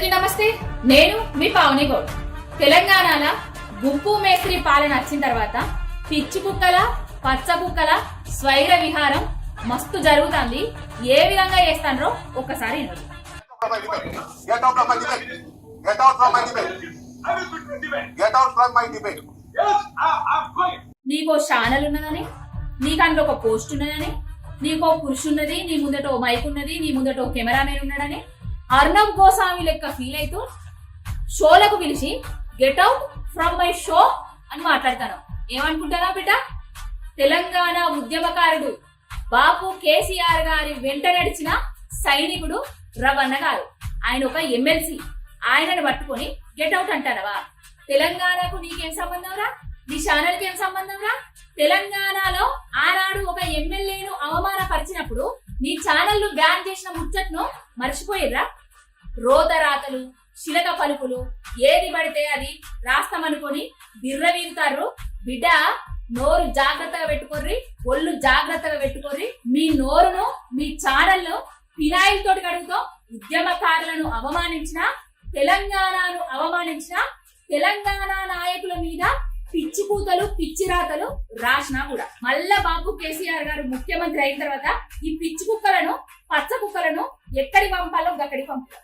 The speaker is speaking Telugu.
అందరికీ నమస్తే. నేను మీ పావని గౌడ్. తెలంగాణలో గుంపు మేస్త్రి పాలన వచ్చిన తర్వాత పిచ్చి కుక్కల పచ్చ కుక్కల స్వైర విహారం మస్తు జరుగుతుంది. ఏ విధంగా చేస్తానో ఒక్కసారి నీకో ఛానల్ ఉన్నదని, నీకు అందులో ఒక పోస్ట్ ఉన్నదని, నీకో పురుషు ఉన్నది, నీ ముందట ఓ మైక్ ఉన్నది, నీ ముందట ఓ కెమెరామెన్ ఉన్నాడని అర్ణబ్ గోస్వామి లెక్క ఫీల్ అవుతూ షోలకు పిలిచి get out from my show అని మాట్లాడతాను. ఏమనుకుంటారా బిడ్డ? తెలంగాణ ఉద్యమకారుడు బాపు కేసీఆర్ గారి వెంట నడిచిన సైనికుడు రవణ గారు, ఆయన ఒక ఎమ్మెల్సీ. ఆయనను పట్టుకొని గెట్ అవుట్ అంటారవా? తెలంగాణకు నీకేం సంబంధం రా? నీ ఛానల్కి ఏం సంబంధం రా? తెలంగాణలో ఆనాడు ఒక ఎమ్మెల్యేను అవమానపరిచినప్పుడు నీ ఛానల్ బ్యాన్ చేసిన ముచ్చట్ను మర్చిపోయిర్రా? రోదరాతలు, శిలక పలుకులు ఏది పడితే అది రాస్తామనుకొని బిర్రవీగుతారు. బిడ్డ, నోరు జాగ్రత్తగా పెట్టుకోర్రి, ఒళ్ళు జాగ్రత్తగా పెట్టుకోర్రి. మీ నోరును, మీ ఛానల్ను ఫినాయిల్ తోటి కడుగుతో ఉద్యమకారులను అవమానించిన, తెలంగాణను అవమానించిన, తెలంగాణ నాయకుల మీద పిచ్చి కూతలు పిచ్చి రాతలు రాసినా కూడా మళ్ళా బాబు కేసీఆర్ గారు ముఖ్యమంత్రి అయిన తర్వాత ఈ పిచ్చి కుక్కలను పచ్చ కుక్కలను ఎక్కడికి పంపాలో అక్కడికి పంపారు.